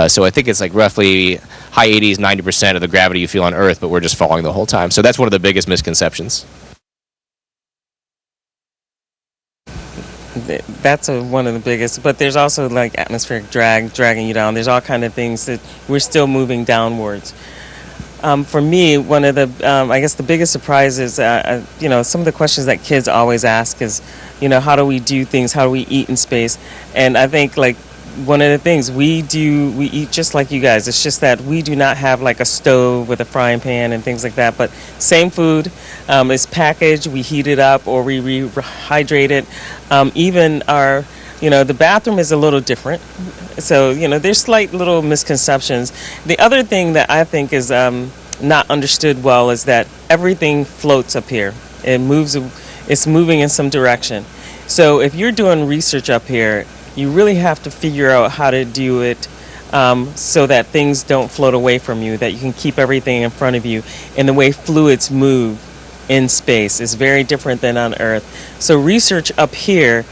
So I think it's like roughly high 80s, 90% of the gravity you feel on Earth, but we're just falling the whole time. So that's one of the biggest misconceptions. That's one of the biggest, but there's also like atmospheric dragging you down. There's all kind of things that we're still moving downwards. For me, one of the, I guess the biggest surprise is, some of the questions that kids always ask is, how do we do things? How do we eat in space? And I think like one of the things we eat just like you guys. It's just that we do not have like a stove with a frying pan and things like that. But same food is packaged. We heat it up or we rehydrate it. Even our, the bathroom is a little different. So, there's slight little misconceptions. The other thing that I think is not understood well is that everything floats up here. It's moving in some direction. So if you're doing research up here, you really have to figure out how to do it so that things don't float away from you, that you can keep everything in front of you. And the way fluids move in space is very different than on Earth. So research up here,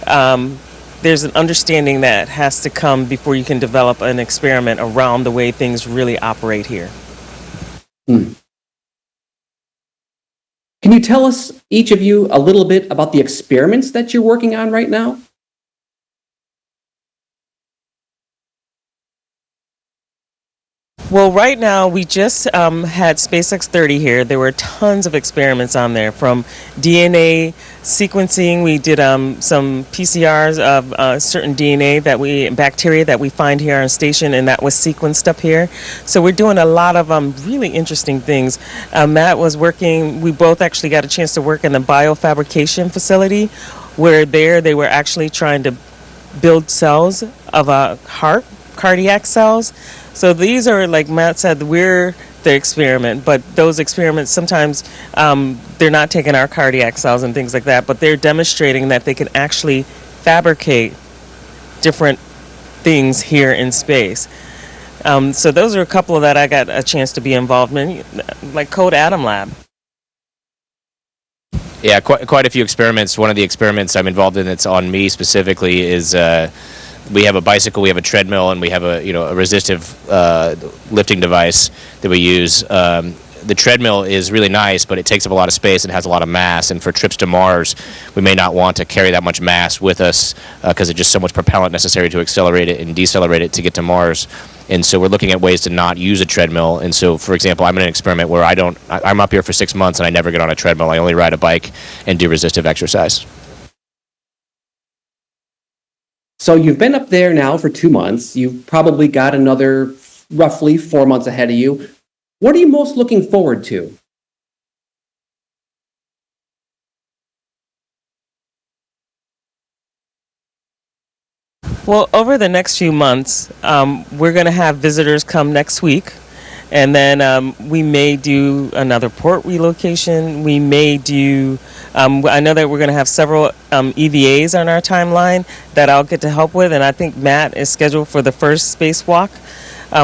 there's an understanding that has to come before you can develop an experiment around the way things really operate here. Can you tell us, each of you, a little bit about the experiments that you're working on right now? Well, right now we just had SpaceX 30 here. There were tons of experiments on there, from DNA sequencing. We did some PCRs of certain bacteria that we find here on station, and that was sequenced up here. So we're doing a lot of really interesting things. Matt was working. We both actually got a chance to work in the biofabrication facility, where they were actually trying to build cells of a heart, cardiac cells. So these are, like Matt said, we're the experiment, but those experiments sometimes they're not taking our cardiac cells and things like that, but they're demonstrating that they can actually fabricate different things here in space. So those are a couple of that I got a chance to be involved in, like Code Atom Lab. Yeah, quite a few experiments. One of the experiments I'm involved in that's on me specifically is we have a bicycle, we have a treadmill, and we have a resistive lifting device that we use. The treadmill is really nice, but it takes up a lot of space and has a lot of mass. And for trips to Mars, we may not want to carry that much mass with us because there's just so much propellant necessary to accelerate it and decelerate it to get to Mars. And so we're looking at ways to not use a treadmill. And so, for example, I'm in an experiment where I'm up here for 6 months and I never get on a treadmill. I only ride a bike and do resistive exercise. So you've been up there now for 2 months. You've probably got another roughly 4 months ahead of you. What are you most looking forward to? Well, over the next few months, we're going to have visitors come next week. And then we may do another port relocation. We may do, I know that we're going to have several EVAs on our timeline that I'll get to help with. And I think Matt is scheduled for the first spacewalk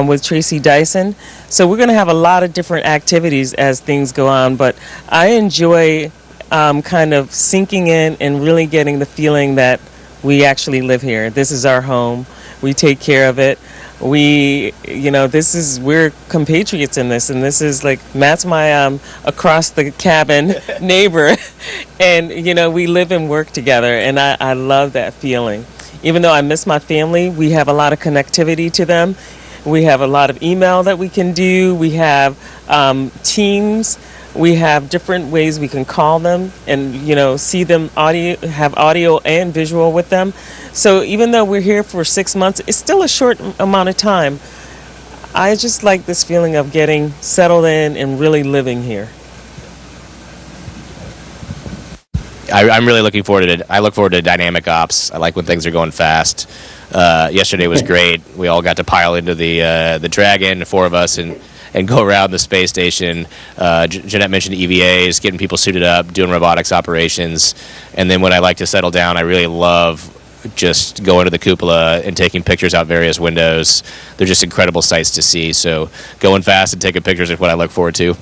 with Tracy Dyson. So we're going to have a lot of different activities as things go on. But I enjoy kind of sinking in and really getting the feeling that we actually live here. This is our home. We take care of it. We're compatriots in this, and this is like, Matt's my across the cabin neighbor, and we live and work together, and I love that feeling. Even though I miss my family, we have a lot of connectivity to them. We have a lot of email that we can do. We have Teams. We have different ways we can call them and, see them have audio and visual with them. So even though we're here for 6 months, it's still a short amount of time. I just like this feeling of getting settled in and really living here. I'm really looking forward to it. I look forward to dynamic ops. I like when things are going fast. Yesterday was great. We all got to pile into the Dragon, 4 of us, and go around the space station. Jeanette mentioned EVAs, getting people suited up, doing robotics operations. And then when I like to settle down, I really love just going to the cupola and taking pictures out various windows. They're just incredible sights to see. So going fast and taking pictures is what I look forward to.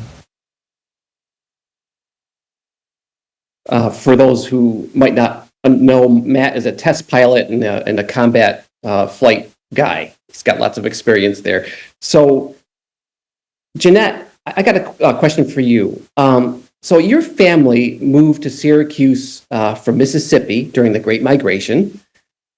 For those who might not know, Matt is a test pilot and a combat flight guy. He's got lots of experience there. So, Jeanette, I got a question for you. So your family moved to Syracuse from Mississippi during the Great Migration,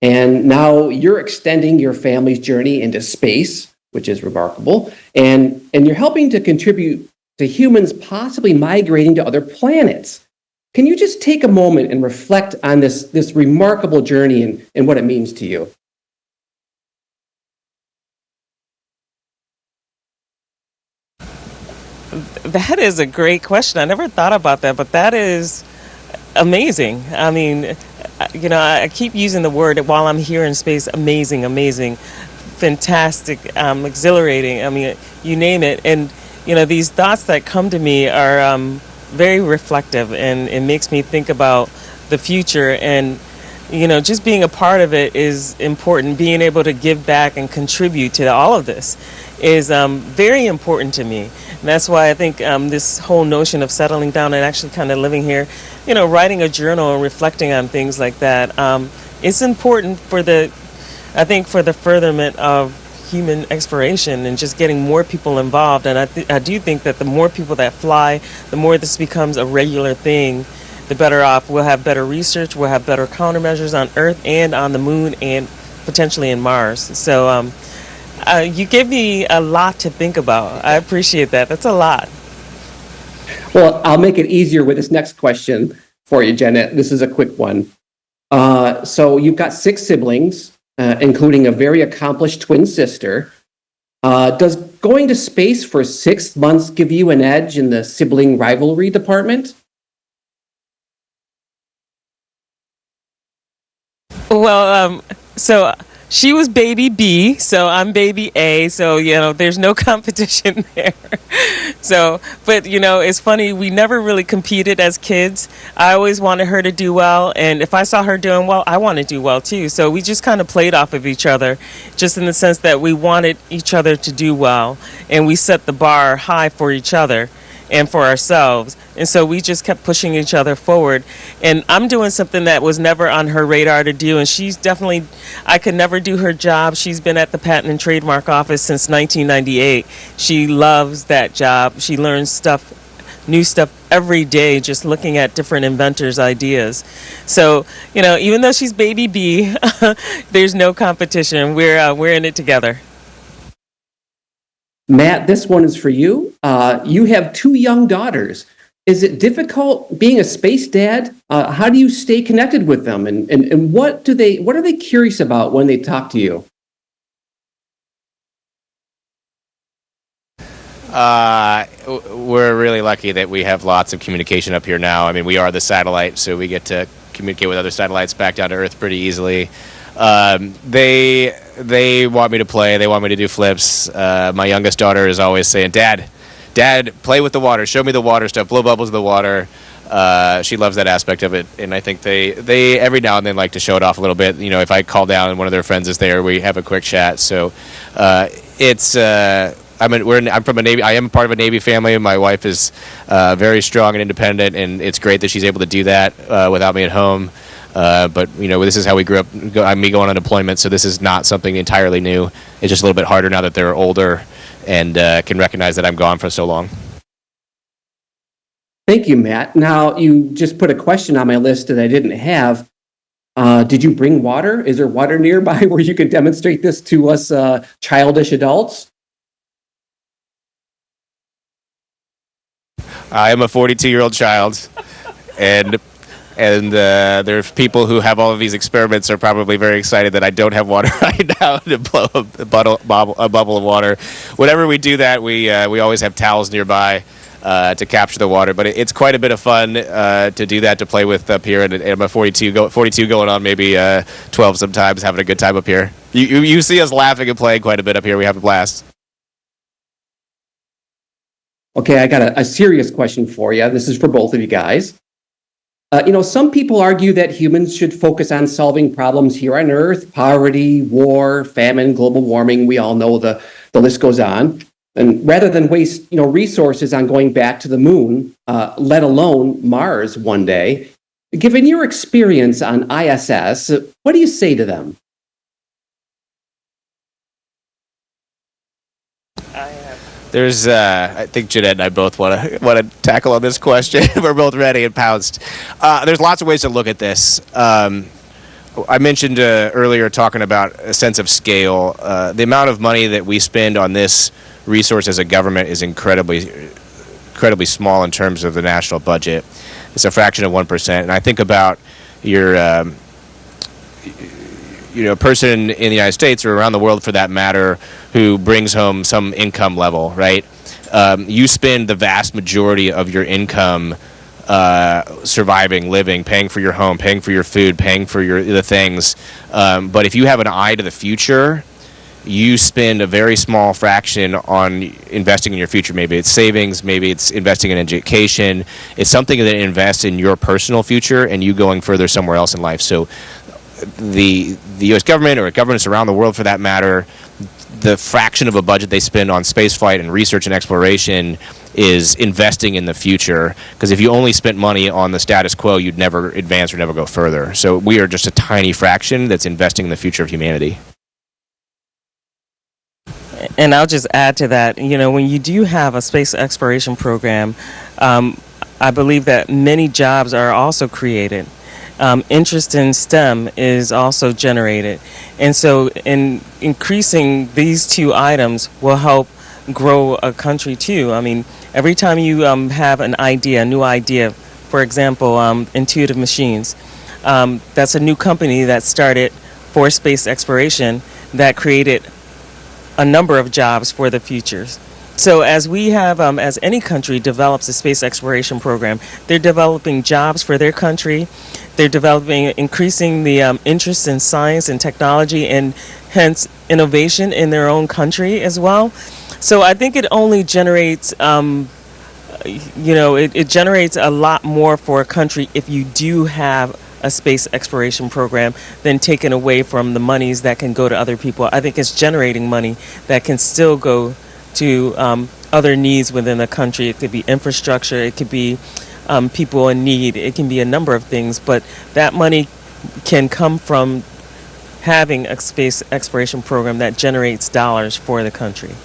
and now you're extending your family's journey into space, which is remarkable, and you're helping to contribute to humans possibly migrating to other planets. Can you just take a moment and reflect on this remarkable journey and what it means to you? That is a great question. I never thought about that, but that is amazing. I mean, I keep using the word while I'm here in space, amazing, amazing, fantastic, exhilarating. I mean, you name it. And, these thoughts that come to me are very reflective, and it makes me think about the future. And, just being a part of it is important. Being able to give back and contribute to all of this is very important to me. And that's why I think this whole notion of settling down and actually kind of living here, writing a journal and reflecting on things like that, it's important for the furtherment of human exploration and just getting more people involved. And I do think that the more people that fly, the more this becomes a regular thing, the better off. We'll have better research, we'll have better countermeasures on Earth and on the moon and potentially in Mars. So you give me a lot to think about. I appreciate that. That's a lot. Well, I'll make it easier with this next question for you, Janet. This is a quick one. So you've got 6 siblings, including a very accomplished twin sister. Does going to space for 6 months give you an edge in the sibling rivalry department? Well, so she was baby B, so I'm baby A, so, there's no competition there. So, but, it's funny, we never really competed as kids. I always wanted her to do well, and if I saw her doing well, I want to do well too. So we just kind of played off of each other, just in the sense that we wanted each other to do well, and we set the bar high for each other and for ourselves. And so we just kept pushing each other forward. And I'm doing something that was never on her radar to do. And she's definitely, I could never do her job. She's been at the Patent and Trademark Office since 1998. She loves that job. She learns new stuff every day, just looking at different inventors' ideas. So, even though she's baby B, there's no competition. We're in it together. Matt, this one is for you. You have 2 young daughters. Is it difficult being a space dad? How do you stay connected with them? And what are they curious about when they talk to you? We're really lucky that we have lots of communication up here now. I mean, we are the satellite, so we get to communicate with other satellites back down to Earth pretty easily. They want me to play. They want me to do flips. My youngest daughter is always saying, Dad, play with the water. Show me the water stuff. Blow bubbles in the water. She loves that aspect of it, and I think they every now and then like to show it off a little bit. If I call down and one of their friends is there, we have a quick chat. So it's. I'm from a Navy. I am part of a Navy family. My wife is very strong and independent, and it's great that she's able to do that without me at home. But this is how we grew up. Me going on deployment, so this is not something entirely new. It's just a little bit harder now that they're older and can recognize that I'm gone for so long. Thank you, Matt. Now, you just put a question on my list that I didn't have. Did you bring water? Is there water nearby where you can demonstrate this to us childish adults? I am a 42-year-old child, and there's people who have all of these experiments are probably very excited that I don't have water right now to blow a bubble of water. Whenever we do that, we always have towels nearby to capture the water. But it's quite a bit of fun to do that, to play with up here. And I'm a 42 going on maybe 12 sometimes, having a good time up here. You see us laughing and playing quite a bit up here. We have a blast. Okay, I got a serious question for you. This is for both of you guys. Some people argue that humans should focus on solving problems here on Earth: poverty, war, famine, global warming. We all know the list goes on. And rather than waste resources on going back to the moon, let alone Mars one day, given your experience on ISS, what do you say to them? I have. There's, I think Jeanette and I both want to tackle on this question. We're both ready and pounced. There's lots of ways to look at this. I mentioned earlier talking about a sense of scale. The amount of money that we spend on this resource as a government is incredibly small in terms of the national budget. It's a fraction of 1%. And I think about your, person in the United States or around the world for that matter who brings home some income level, right? You spend the vast majority of your income surviving, living, paying for your home, paying for your food, paying for the things. But if you have an eye to the future, you spend a very small fraction on investing in your future. Maybe it's savings, maybe it's investing in education. It's something that invests in your personal future and you going further somewhere else in life. So the U.S. government or governments around the world for that matter, the fraction of a budget they spend on spaceflight and research and exploration is investing in the future. Because if you only spent money on the status quo, you'd never advance or never go further. So we are just a tiny fraction that's investing in the future of humanity. And I'll just add to that, when you do have a space exploration program, I believe that many jobs are also created. Interest in STEM is also generated. And so in increasing these two items will help grow a country too. I mean, every time you have an idea, a new idea, for example, Intuitive Machines, that's a new company that started for space exploration that created a number of jobs for the future. So as we have, as any country develops a space exploration program, they're developing jobs for their country. They're increasing the interest in science and technology and hence innovation in their own country as well. So I think it only generates, it generates a lot more for a country if you do have a space exploration program than taken away from the monies that can go to other people. I think it's generating money that can still go to other needs within the country. It could be infrastructure, it could be people in need, it can be a number of things, but that money can come from having a space exploration program that generates dollars for the country.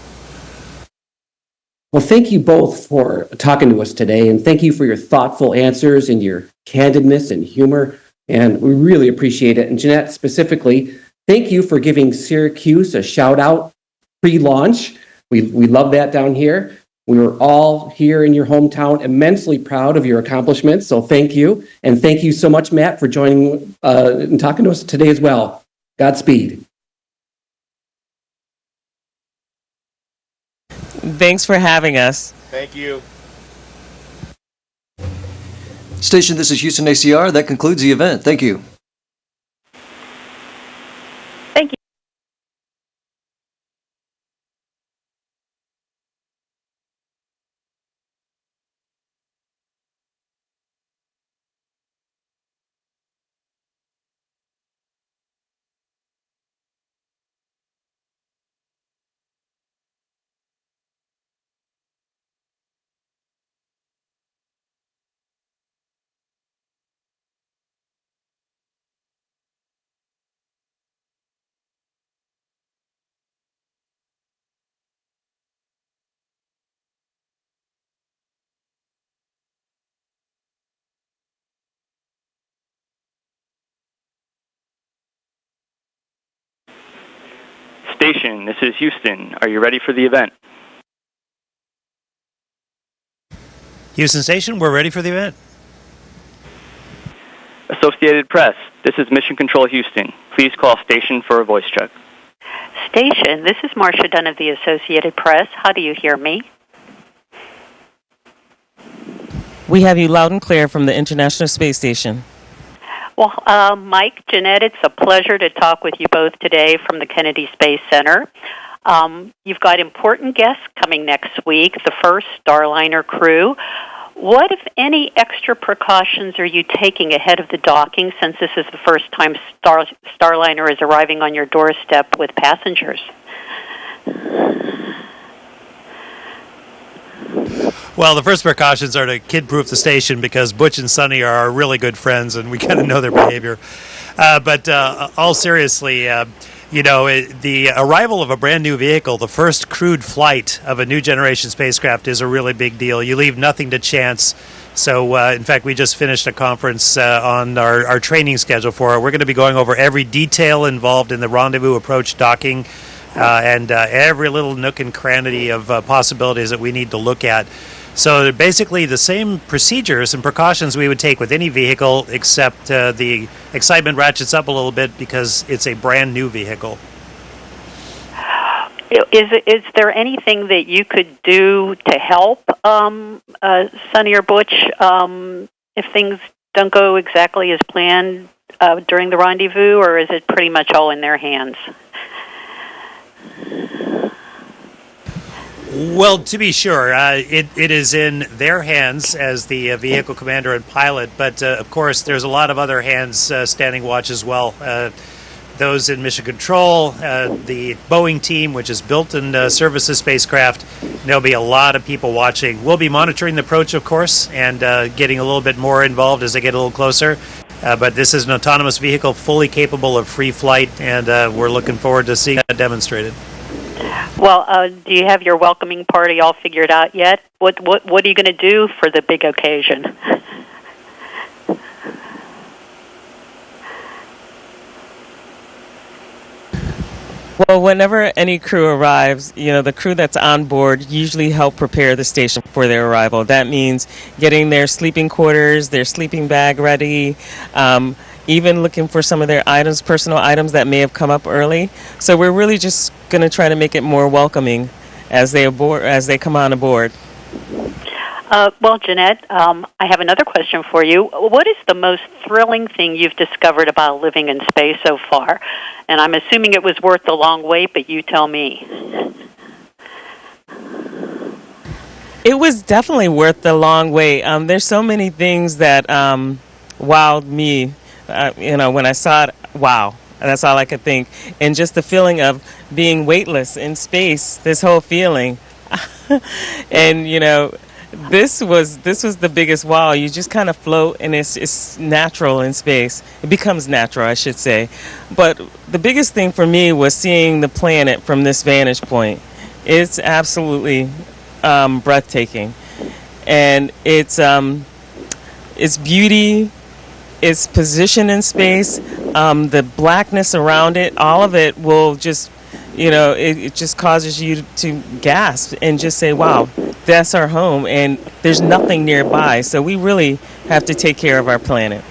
Well, thank you both for talking to us today, and thank you for your thoughtful answers and your candidness and humor, and we really appreciate it. And Jeanette, specifically, thank you for giving Syracuse a shout-out pre-launch. We love that down here. We were all here in your hometown immensely proud of your accomplishments, so thank you. And thank you so much, Matt, for joining and talking to us today as well. Godspeed. Thanks for having us. Thank you. Station, this is Houston ACR. That concludes the event. Thank you. Thank you. Station, this is Houston. Are you ready for the event? Houston Station, we're ready for the event. Associated Press, this is Mission Control Houston. Please call station for a voice check. Station, this is Marcia Dunn of the Associated Press. How do you hear me? We have you loud and clear from the International Space Station. Well, Mike, Jeanette, it's a pleasure to talk with you both today from the Kennedy Space Center. You've got important guests coming next week, the first Starliner crew. What, if any, extra precautions are you taking ahead of the docking, since this is the first time Starliner is arriving on your doorstep with passengers? Well, the first precautions are to kid-proof the station, because Butch and Sonny are our really good friends, and we kind of know their behavior. But all seriously, The arrival of a brand new vehicle, the first crewed flight of a new generation spacecraft, is a really big deal. You leave nothing to chance. So, in fact, we just finished a conference on our training schedule for it. We're going to be going over every detail involved in the rendezvous approach docking and every little nook and cranny of possibilities that we need to look at. So basically the same procedures and precautions we would take with any vehicle, except the excitement ratchets up a little bit because it's a brand new vehicle. Is there anything that you could do to help Sonny or Butch if things don't go exactly as planned during the rendezvous, or is it pretty much all in their hands? Well, to be sure, it is in their hands as the vehicle commander and pilot, but of course there's a lot of other hands standing watch as well. Those in mission control, the Boeing team, which is built and services spacecraft. There'll be a lot of people watching. We'll be monitoring the approach, of course, and getting a little bit more involved as they get a little closer. But this is an autonomous vehicle fully capable of free flight, and we're looking forward to seeing that demonstrated. Well, do you have your welcoming party all figured out yet? What are you going to do for the big occasion? Well, whenever any crew arrives, the crew that's on board usually help prepare the station for their arrival. That means getting their sleeping quarters, their sleeping bag ready, even looking for some of their items, personal items that may have come up early. So we're really just going to try to make it more welcoming as they come on aboard. Well, Jeanette, I have another question for you. What is the most thrilling thing you've discovered about living in space so far? And I'm assuming it was worth the long wait, but you tell me. It was definitely worth the long wait. There's so many things that wowed me. When I saw it, wow. That's all I could think. And just the feeling of being weightless in space, this whole feeling. And, this was the biggest wow. You just kind of float, and it's natural in space. It becomes natural, I should say. But the biggest thing for me was seeing the planet from this vantage point. It's absolutely breathtaking, and its beauty, its position in space, the blackness around it, all of it will just, it just causes you to gasp and just say, wow, that's our home, and there's nothing nearby. So we really have to take care of our planet.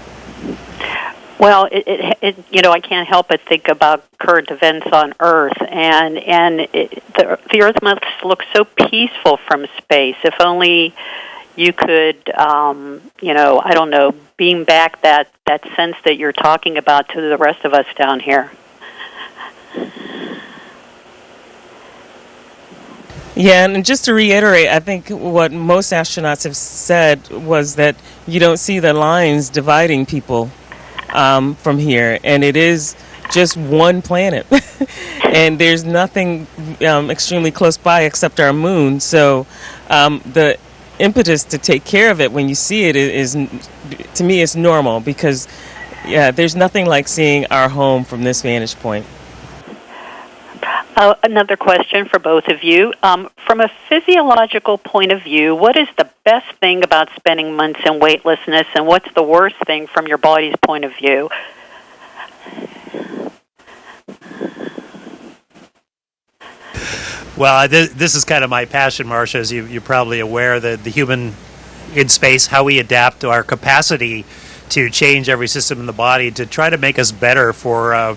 Well, I can't help but think about current events on Earth, and the Earth must look so peaceful from space. If only you could, I don't know, beam back that sense that you're talking about to the rest of us down here. Yeah, and just to reiterate, I think what most astronauts have said was that you don't see the lines dividing people from here, and it is just one planet, and there's nothing extremely close by except our moon. So the impetus to take care of it when you see it is to me, it's normal, because there's nothing like seeing our home from this vantage point. Another question for both of you. From a physiological point of view, what is the best thing about spending months in weightlessness, and what's the worst thing from your body's point of view? Well, this is kind of my passion, Marcia, as you're probably aware, that the human in space, how we adapt to our capacity to change every system in the body to try to make us better for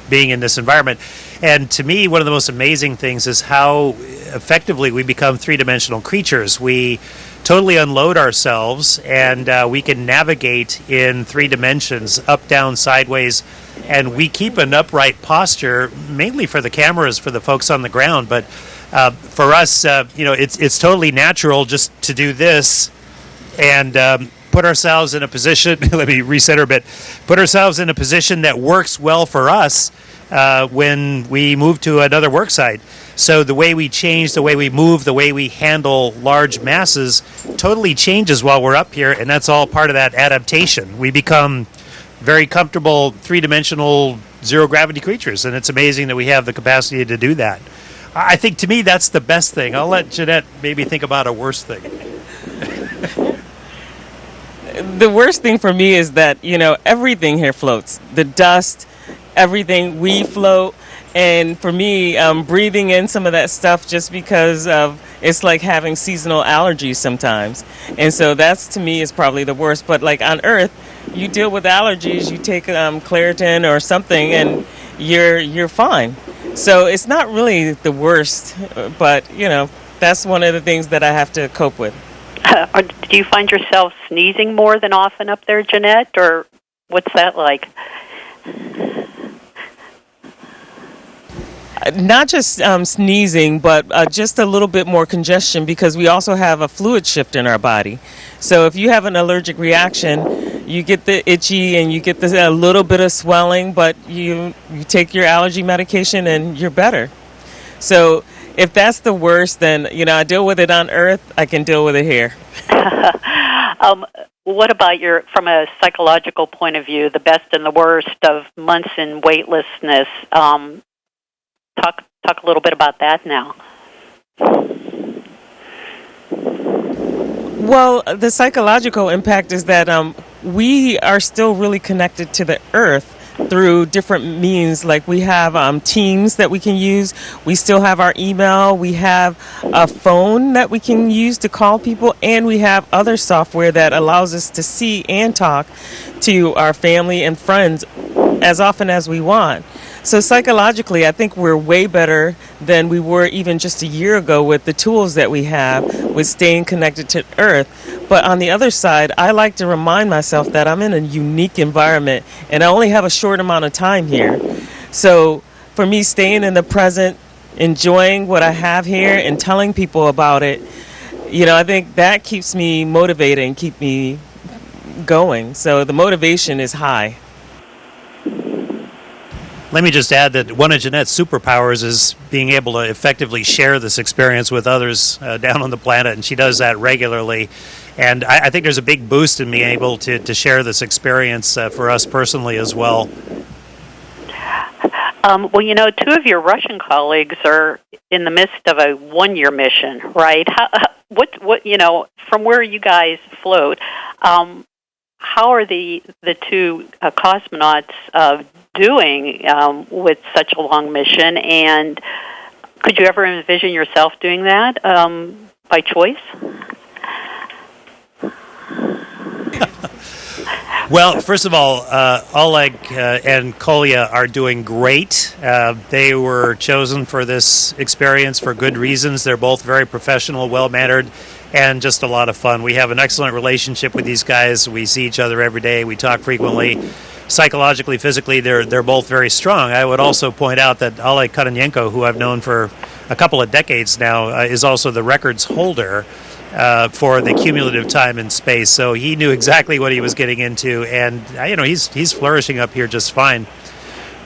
being in this environment. And to me, one of the most amazing things is how effectively we become three-dimensional creatures. We totally unload ourselves, and we can navigate in 3 dimensions, up, down, sideways, and we keep an upright posture, mainly for the cameras, for the folks on the ground. But for us, it's totally natural just to do this and put ourselves in a position, let me recenter a bit, put ourselves in a position that works well for us when we move to another work site. So the way we change, the way we move, the way we handle large masses totally changes while we're up here, and that's all part of that adaptation. We become very comfortable, three-dimensional, zero-gravity creatures, and it's amazing that we have the capacity to do that. I think, to me, that's the best thing. I'll let Jeanette maybe think about a worse thing. The worst thing for me is that, everything here floats. The dust, everything, we float. And for me, breathing in some of that stuff just because of it's like having seasonal allergies sometimes. And so that's, to me, is probably the worst. But like on Earth, you deal with allergies, you take Claritin or something, and you're fine. So it's not really the worst, but, that's one of the things that I have to cope with. Do you find yourself sneezing more than often up there, Jeanette, or what's that like? Not just sneezing, but just a little bit more congestion because we also have a fluid shift in our body. So if you have an allergic reaction, you get the itchy and you get a little bit of swelling, but you take your allergy medication and you're better. So if that's the worst, then, I deal with it on Earth, I can deal with it here. What about from a psychological point of view, the best and the worst of months in weightlessness? Talk a little bit about that now. Well, the psychological impact is that we are still really connected to the Earth through different means. Like we have Teams that we can use. We still have our email. We have a phone that we can use to call people. And we have other software that allows us to see and talk to our family and friends as often as we want. So psychologically, I think we're way better than we were even just a year ago with the tools that we have with staying connected to Earth. But on the other side, I like to remind myself that I'm in a unique environment and I only have a short amount of time here. So for me, staying in the present, enjoying what I have here and telling people about it, I think that keeps me motivated and keep me going. So the motivation is high. Let me just add that one of Jeanette's superpowers is being able to effectively share this experience with others down on the planet, and she does that regularly. And I think there's a big boost in being able to share this experience for us personally as well. Well, two of your Russian colleagues are in the midst of a one-year mission, right? From where you guys float, how are the two cosmonauts doing with such a long mission, and could you ever envision yourself doing that by choice? Well, first of all, Oleg and Kolya are doing great. They were chosen for this experience for good reasons. They're both very professional, well-mannered, and just a lot of fun. We have an excellent relationship with these guys. We see each other every day. We talk frequently. Psychologically, physically, they're both very strong. I would also point out that Oleg Kononenko, who I've known for a couple of decades now, is also the records holder for the cumulative time in space. So he knew exactly what he was getting into, and he's flourishing up here just fine.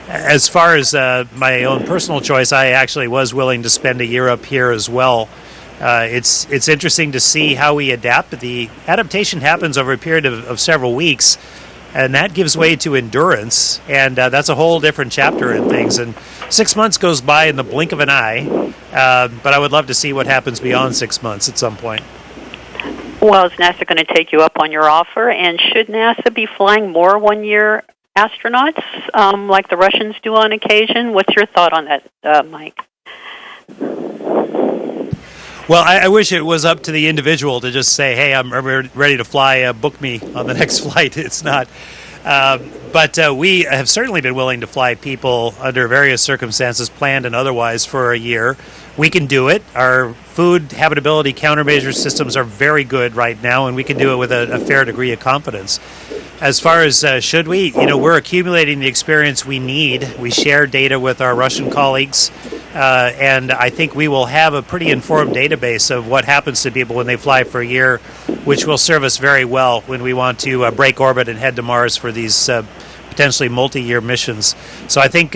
As far as my own personal choice, I actually was willing to spend a year up here as well. It's interesting to see how we adapt. The adaptation happens over a period of several weeks. And that gives way to endurance, and that's a whole different chapter in things. And 6 months goes by in the blink of an eye, but I would love to see what happens beyond 6 months at some point. Well, is NASA going to take you up on your offer? And should NASA be flying more one-year astronauts like the Russians do on occasion? What's your thought on that, Mike? Well, I wish it was up to the individual to just say, hey, I'm ready to fly, book me on the next flight. It's not. But we have certainly been willing to fly people under various circumstances, planned and otherwise, for a year. We can do it. Our food habitability countermeasure systems are very good right now, and we can do it with a fair degree of confidence. As far as should we, we're accumulating the experience we need. We share data with our Russian colleagues, and I think we will have a pretty informed database of what happens to people when they fly for a year, which will serve us very well when we want to break orbit and head to Mars for these potentially multi-year missions. So I think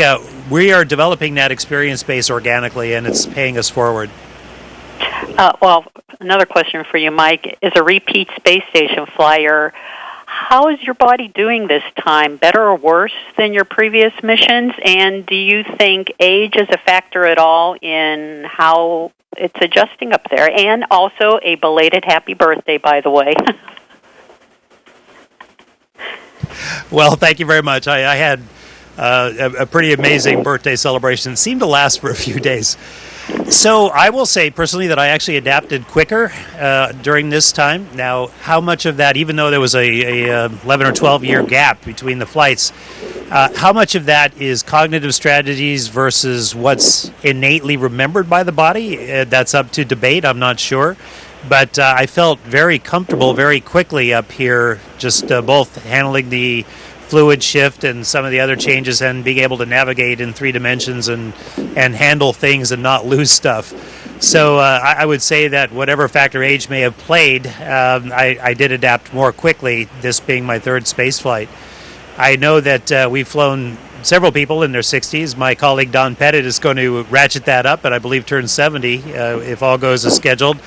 we are developing that experience base organically, and it's paying us forward. Well, another question for you, Mike. As a repeat space station flyer, how is your body doing this time? Better or worse than your previous missions? And do you think age is a factor at all in how it's adjusting up there? And also a belated happy birthday, by the way. Well, thank you very much. I had a pretty amazing birthday celebration. It seemed to last for a few days. So I will say personally that I actually adapted quicker during this time. Now, how much of that, even though there was a 11 or 12 year gap between the flights, how much of that is cognitive strategies versus what's innately remembered by the body? That's up to debate. I'm not sure. But I felt very comfortable very quickly up here, just both handling the fluid shift and some of the other changes and being able to navigate in 3 dimensions and handle things and not lose stuff. So I would say that whatever factor age may have played, I did adapt more quickly, this being my 3rd space flight. I know that we've flown several people in their 60s. My colleague Don Pettit is going to ratchet that up and I believe turn 70 if all goes as scheduled.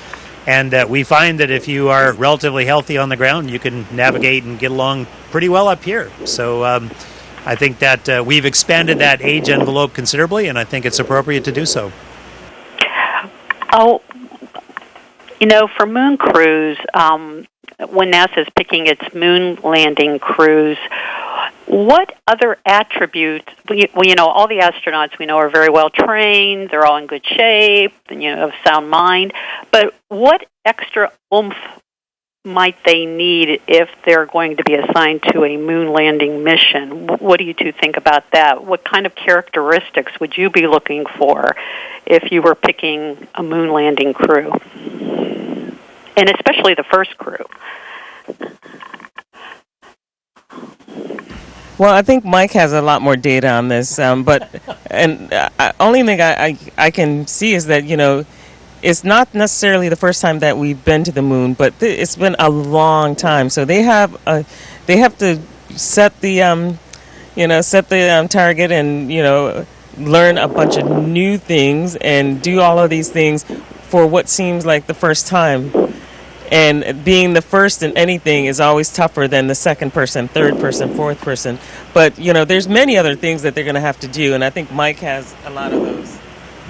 And we find that if you are relatively healthy on the ground, you can navigate and get along pretty well up here. So I think that we've expanded that age envelope considerably, and I think it's appropriate to do so. Oh, for moon crews, when NASA's picking its moon landing crews, what other attributes, all the astronauts we know are very well trained, they're all in good shape, of sound mind, but what extra oomph might they need if they're going to be assigned to a moon landing mission? What do you two think about that? What kind of characteristics would you be looking for if you were picking a moon landing crew? And especially the first crew. Well, I think Mike has a lot more data on this, but only thing I can see is that it's not necessarily the first time that we've been to the moon, but it's been a long time. So they have to set the target and learn a bunch of new things and do all of these things for what seems like the first time. And being the first in anything is always tougher than the second person, third person, fourth person. But, there's many other things that they're going to have to do, and I think Mike has a lot of those.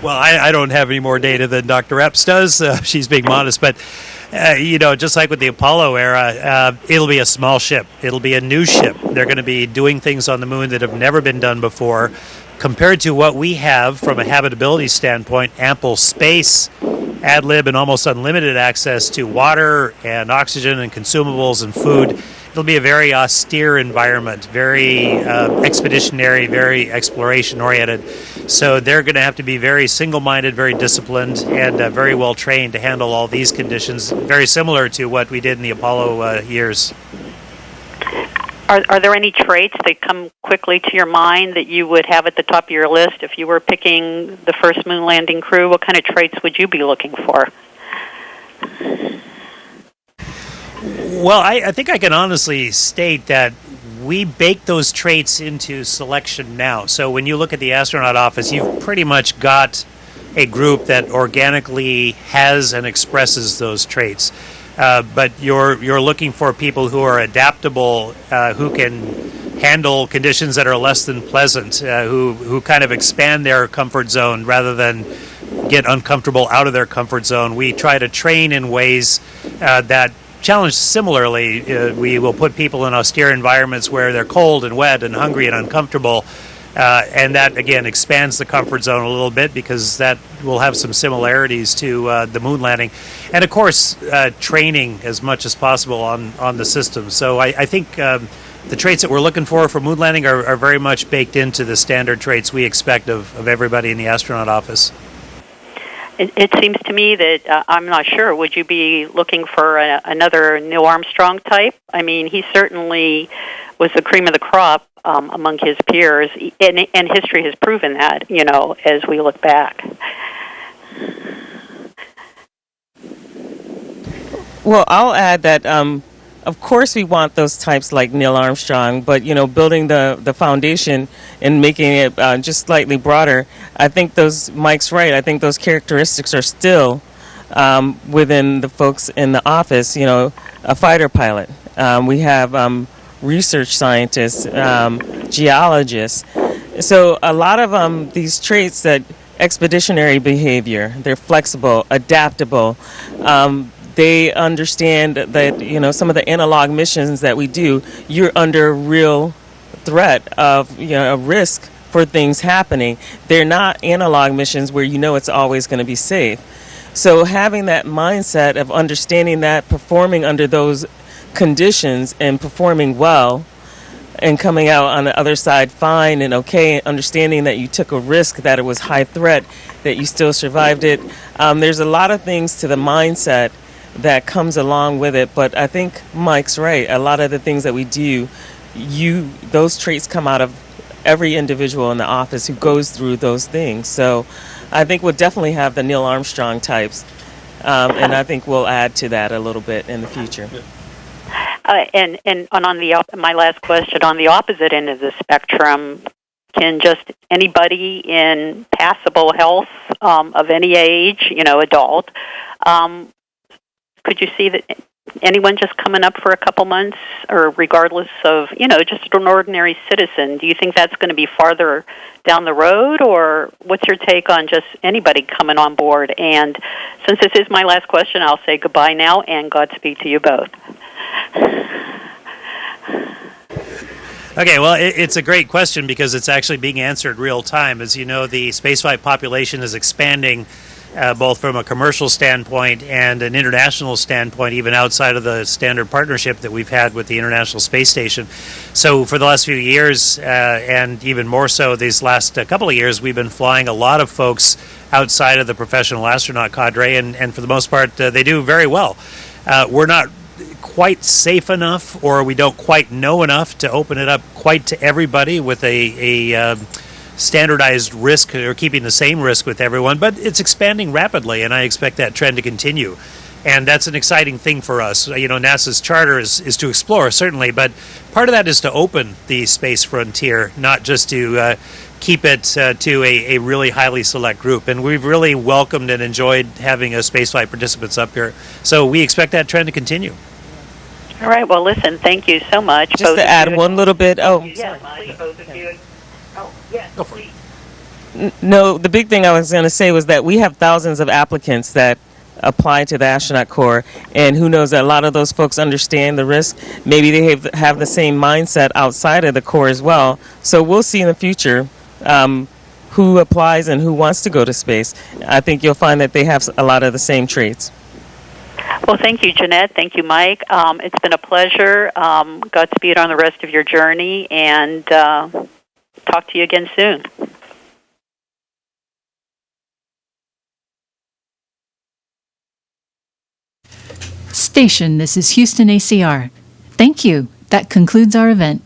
Well, I don't have any more data than Dr. Epps does. She's being modest. But, just like with the Apollo era, it'll be a small ship. It'll be a new ship. They're going to be doing things on the moon that have never been done before. Compared to what we have from a habitability standpoint, ample space, ad lib and almost unlimited access to water and oxygen and consumables and food. It'll be a very austere environment, very expeditionary, very exploration-oriented. So they're going to have to be very single-minded, very disciplined, and very well-trained to handle all these conditions, very similar to what we did in the Apollo years. Are there any traits that come quickly to your mind that you would have at the top of your list if you were picking the first moon landing crew? What kind of traits would you be looking for? Well, I think I can honestly state that we bake those traits into selection now. So when you look at the astronaut office, you've pretty much got a group that organically has and expresses those traits. But you're looking for people who are adaptable, who can handle conditions that are less than pleasant, who kind of expand their comfort zone rather than get uncomfortable out of their comfort zone. We try to train in ways that challenge similarly. We will put people in austere environments where they're cold and wet and hungry and uncomfortable. And that, again, expands the comfort zone a little bit because that will have some similarities to the moon landing. And, of course, training as much as possible on the system. So I think the traits that we're looking for moon landing are very much baked into the standard traits we expect of everybody in the astronaut office. It seems to me that, I'm not sure, would you be looking for another Neil Armstrong type? I mean, he certainly was the cream of the crop among his peers, and history has proven that, as we look back. Well, I'll add that, of course, we want those types like Neil Armstrong, but, building the foundation and making it just slightly broader, I think Mike's right, I think those characteristics are still within the folks in the office, a fighter pilot. We have research scientists, geologists. So a lot of these traits that expeditionary behavior, they're flexible, adaptable. They understand that, some of the analog missions that we do, you're under real threat of, a risk for things happening. They're not analog missions where it's always going to be safe. So having that mindset of understanding that, performing under those conditions and performing well and coming out on the other side fine and okay, understanding that you took a risk, that it was high threat, that you still survived it. There's a lot of things to the mindset that comes along with it, but I think Mike's right. A lot of the things that we do, those traits come out of every individual in the office who goes through those things. So I think we'll definitely have the Neil Armstrong types, and I think we'll add to that a little bit in the future. And on my last question, on the opposite end of the spectrum, can just anybody in passable health of any age, adult, could you see that anyone just coming up for a couple months, or regardless of, just an ordinary citizen, do you think that's going to be farther down the road, or what's your take on just anybody coming on board? And since this is my last question, I'll say goodbye now, and Godspeed to you both. Okay, well, it's a great question because it's actually being answered real time. As you know, the spaceflight population is expanding both from a commercial standpoint and an international standpoint, even outside of the standard partnership that we've had with the International Space Station. So for the last few years, and even more so these last couple of years, we've been flying a lot of folks outside of the professional astronaut cadre, and for the most part, they do very well. We're not quite safe enough, or we don't quite know enough to open it up quite to everybody with a standardized risk, or keeping the same risk with everyone, but it's expanding rapidly, and I expect that trend to continue. And that's an exciting thing for us. NASA's charter is to explore, certainly, but part of that is to open the space frontier, not just to keep it to a really highly select group. And we've really welcomed and enjoyed having spaceflight participants up here. So we expect that trend to continue. All right. Well, listen, thank you so much. Just to add one little bit. Yes, please, both of you. Oh, yes, please. No, the big thing I was going to say was that we have thousands of applicants that apply to the Astronaut Corps, and who knows, that a lot of those folks understand the risk. Maybe they have the same mindset outside of the Corps as well. So we'll see in the future who applies and who wants to go to space. I think you'll find that they have a lot of the same traits. Well, thank you, Jeanette. Thank you, Mike. It's been a pleasure. Godspeed on the rest of your journey, and talk to you again soon. Station, this is Houston ACR. Thank you. That concludes our event.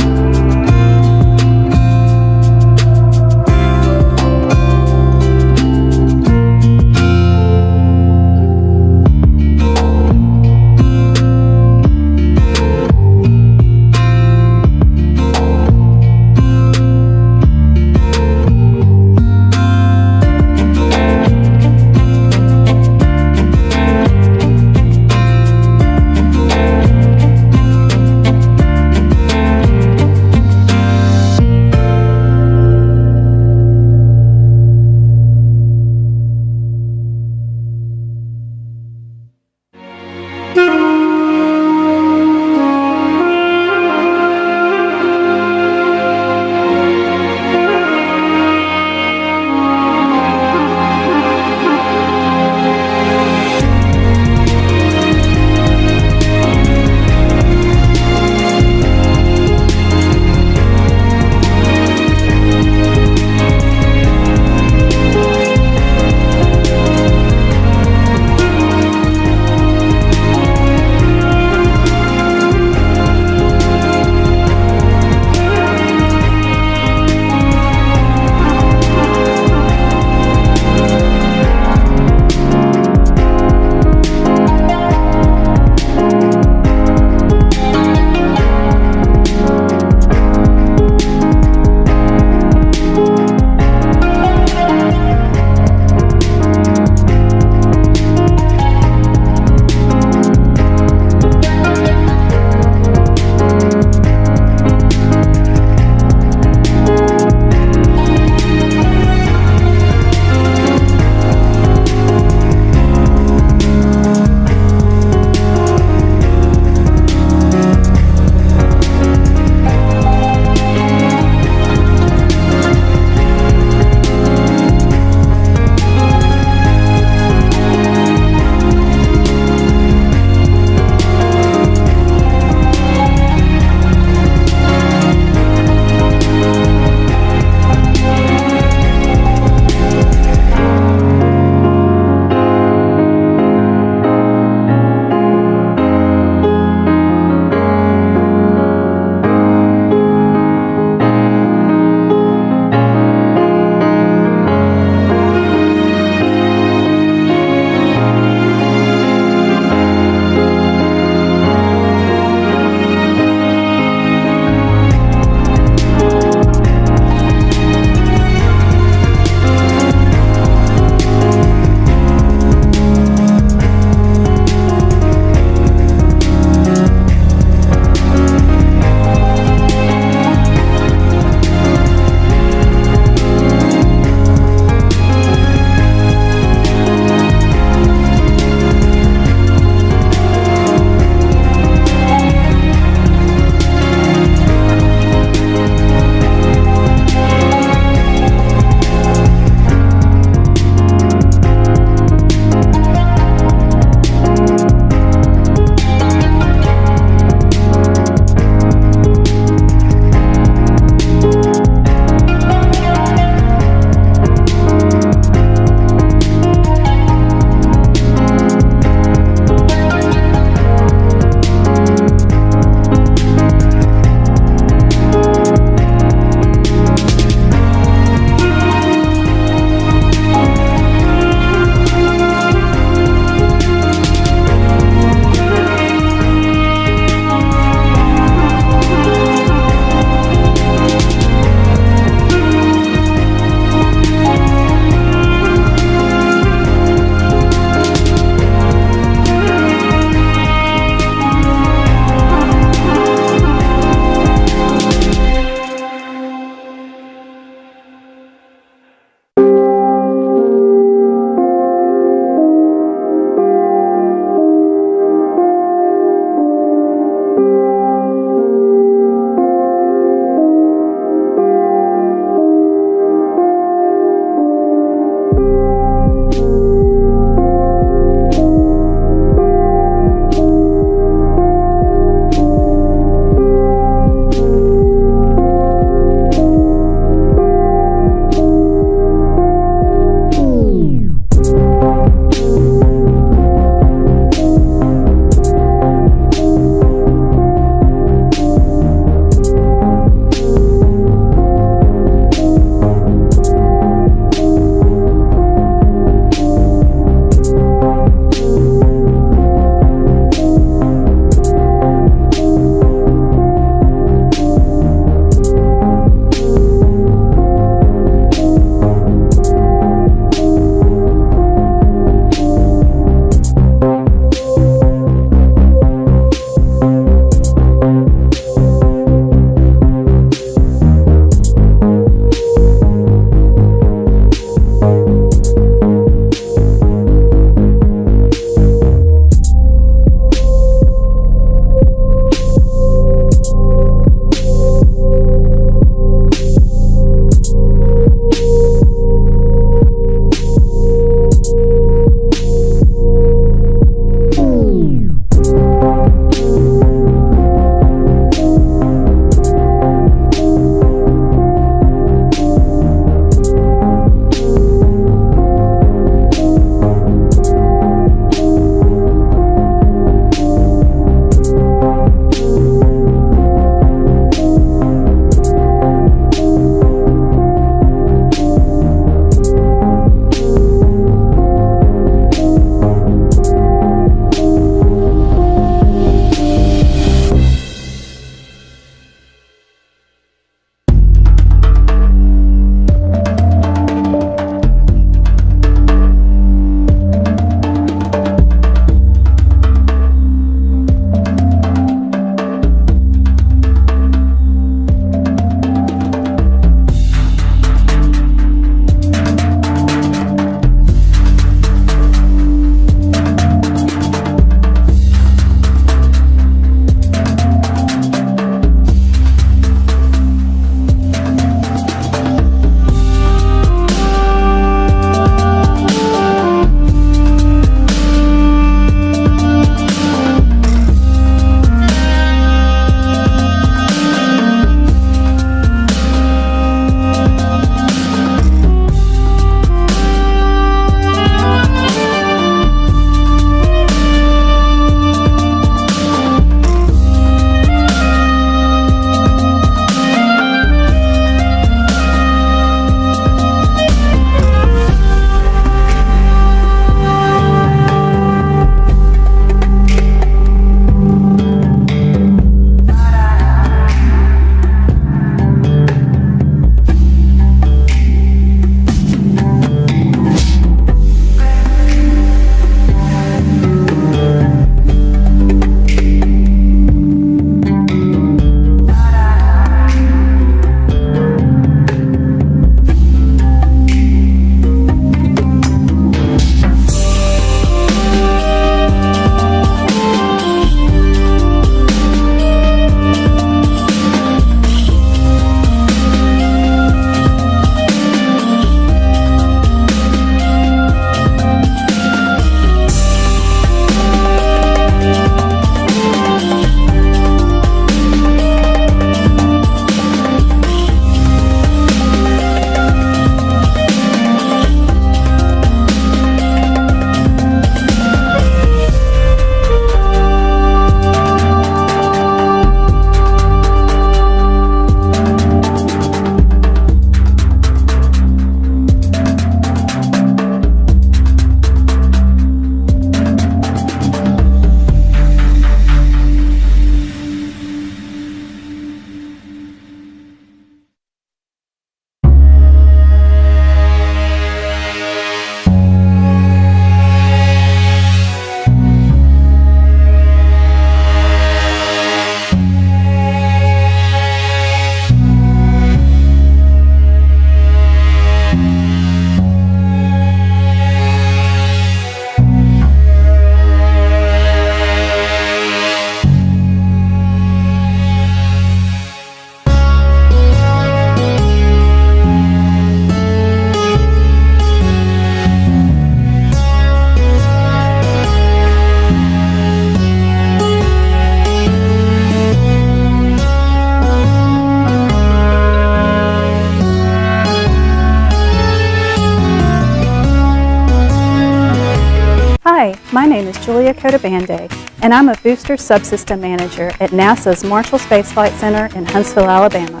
My name is Julia Cotabande, and I'm a Booster Subsystem Manager at NASA's Marshall Space Flight Center in Huntsville, Alabama.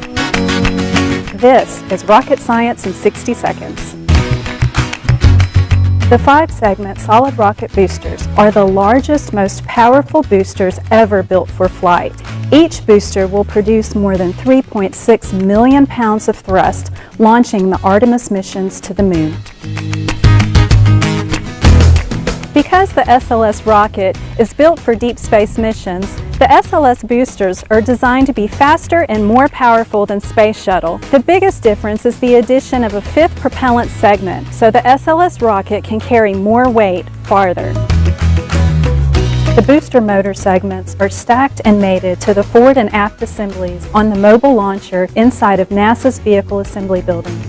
This is Rocket Science in 60 Seconds. The 5-segment solid rocket boosters are the largest, most powerful boosters ever built for flight. Each booster will produce more than 3.6 million pounds of thrust, launching the Artemis missions to the moon. Because the SLS rocket is built for deep space missions, the SLS boosters are designed to be faster and more powerful than Space Shuttle. The biggest difference is the addition of a 5th propellant segment, so the SLS rocket can carry more weight farther. The booster motor segments are stacked and mated to the forward and aft assemblies on the mobile launcher inside of NASA's Vehicle Assembly Building.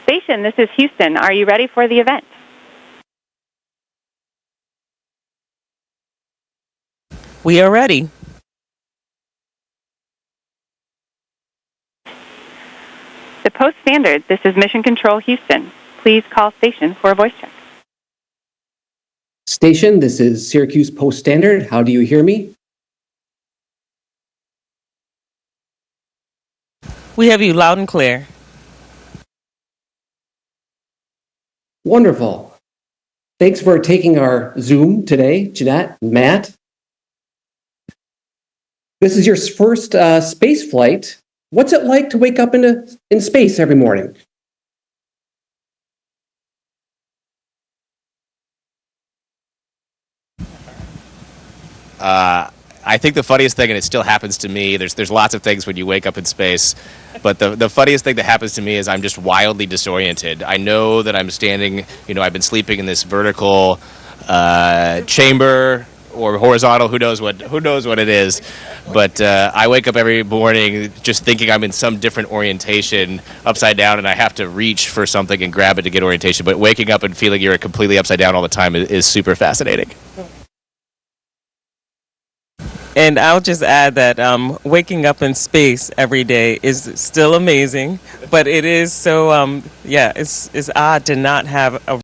Station, this is Houston. Are you ready for the event? We are ready. The Post Standard, this is Mission Control Houston. Please call station for a voice check. Station, this is Syracuse Post Standard. How do you hear me? We have you loud and clear. Wonderful. Thanks for taking our Zoom today, Jeanette and Matt. This is your first space flight. What's it like to wake up in space every morning? I think the funniest thing, and it still happens to me, there's lots of things when you wake up in space, but the funniest thing that happens to me is I'm just wildly disoriented. I know that I'm standing, I've been sleeping in this vertical chamber or horizontal, who knows what it is, but I wake up every morning just thinking I'm in some different orientation, upside down, and I have to reach for something and grab it to get orientation, but waking up and feeling you're completely upside down all the time is super fascinating. And I'll just add that waking up in space every day is still amazing, but it is so, it's odd to not have a